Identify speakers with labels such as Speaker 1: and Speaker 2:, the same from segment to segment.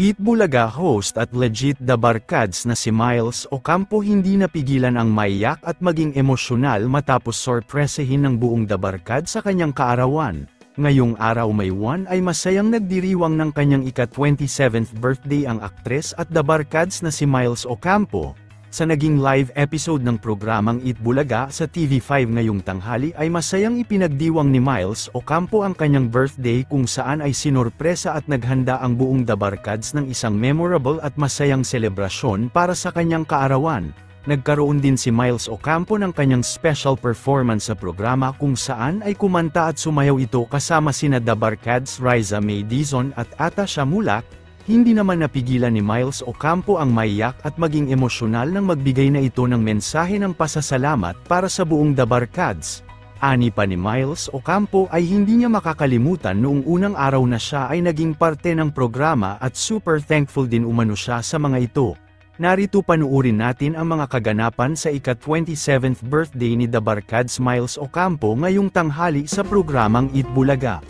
Speaker 1: Eat Bulaga host at legit the barkads na si Miles Ocampo hindi napigilan ang maiyak at maging emosyonal matapos sorpresehin ng buong The Barkads sa kanyang kaarawan. Ngayong araw May 1 ay masayang nagdiriwang ng kanyang ika-27th birthday ang aktres at The Barkads na si Miles Ocampo. Sa naging live episode ng programang Eat Bulaga sa TV5 ngayong tanghali ay masayang ipinagdiwang ni Miles Ocampo ang kanyang birthday kung saan ay sinorpresa at naghanda ang buong The Barkads ng isang memorable at masayang selebrasyon para sa kanyang kaarawan. Nagkaroon din si Miles Ocampo ng kanyang special performance sa programa kung saan ay kumanta at sumayaw ito kasama sina The Barkads Riza May Dizon at Ata Shamulak. Hindi naman napigilan ni Miles Ocampo ang maiyak at maging emosyonal nang magbigay na ito ng mensahe ng pasasalamat para sa buong The Barkads. Ani pa ni Miles Ocampo ay hindi niya makakalimutan noong unang araw na siya ay naging parte ng programa at super thankful din umano siya sa mga ito. Narito panuurin natin ang mga kaganapan sa ika-27th birthday ni The Barkads Miles Ocampo ngayong tanghali sa programang Eat Bulaga.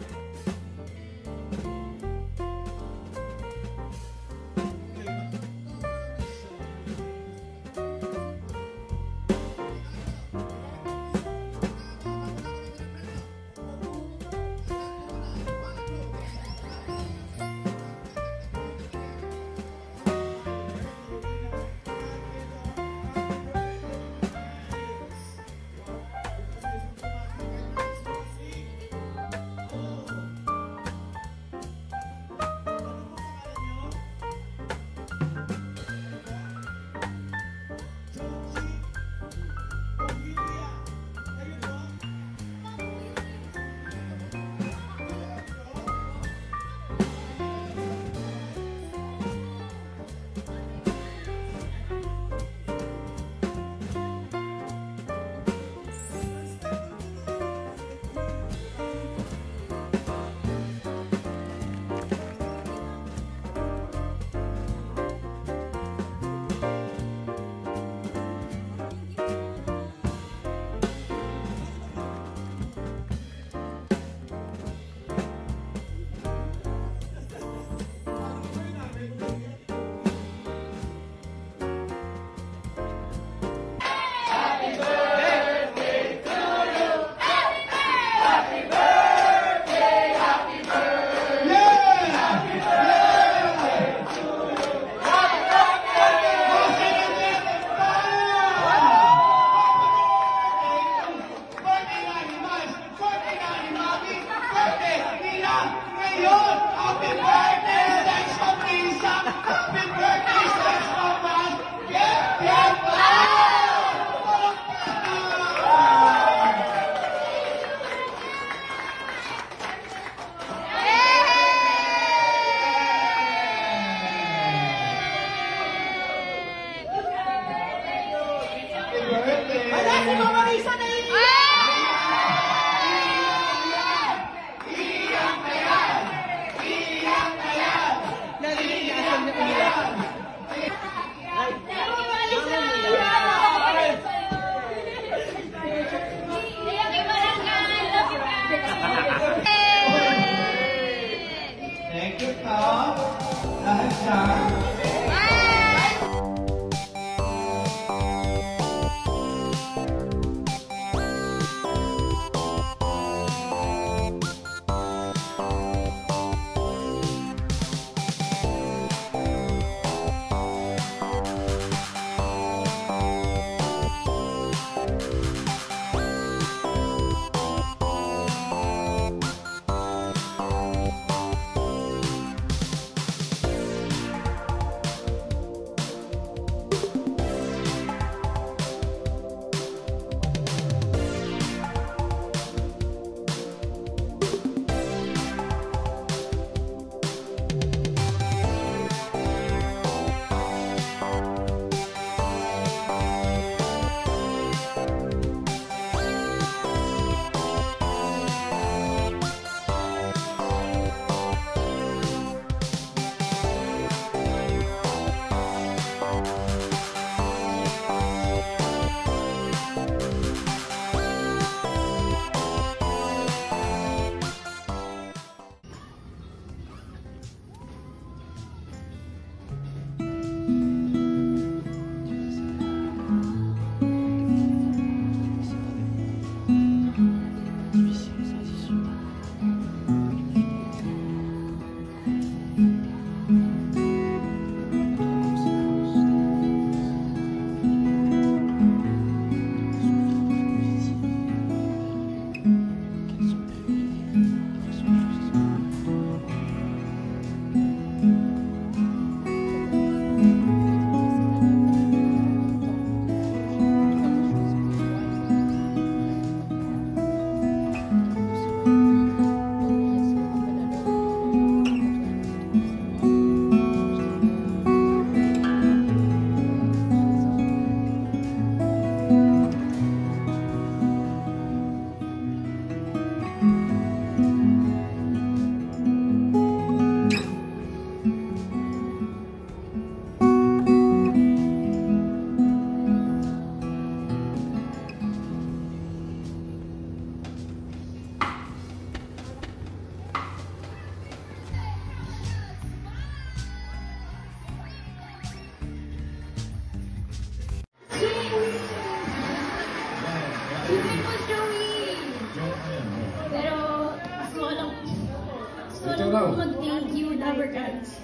Speaker 2: lang po mag-thank you, Dabber Cats.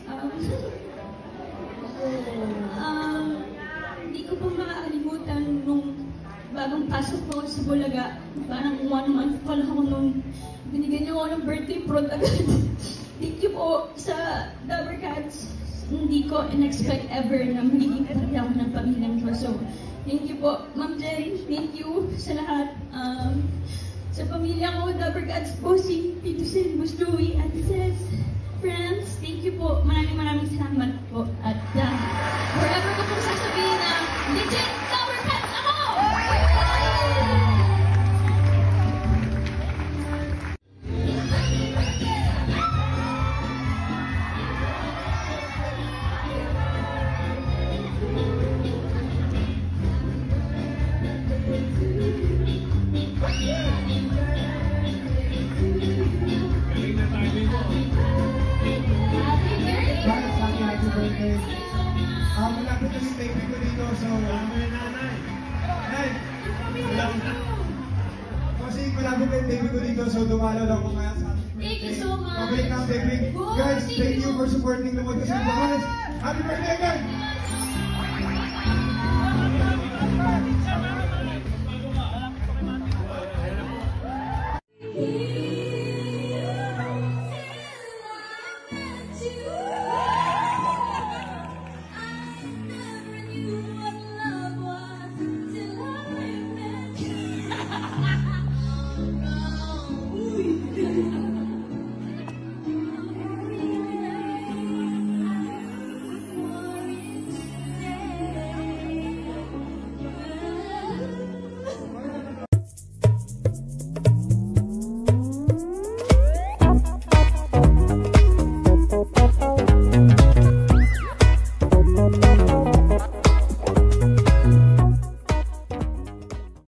Speaker 2: Hindi ko po makakalimutan nung bagong pasok ko sa Bulaga. Parang 1 month pa lang ako nung binigyan niyo ako ng birthday fruit agad. Thank you po sa Dabber Cats. Hindi ko in-expect ever na magiging parte ako ng pamilyang ko. So, thank you po, Ma'am Jen. Thank you sa lahat. Sa pamilya ko, Dabber Cats po, si Tito Sen, Boss Joey, Ate Ses, friends, thank you po. Maraming salamat po. At forever ko pong sasabihin na legit Dabber Cats ako!
Speaker 3: Malapit na si baby ko dito, so kasi malapit na yung baby ko dito, so dumalo lang ko kaya sa ating birthday.
Speaker 2: Thank you so much.
Speaker 3: Okay na, baby. Guys, thank you for supporting the Moto San Juan. Happy birthday again!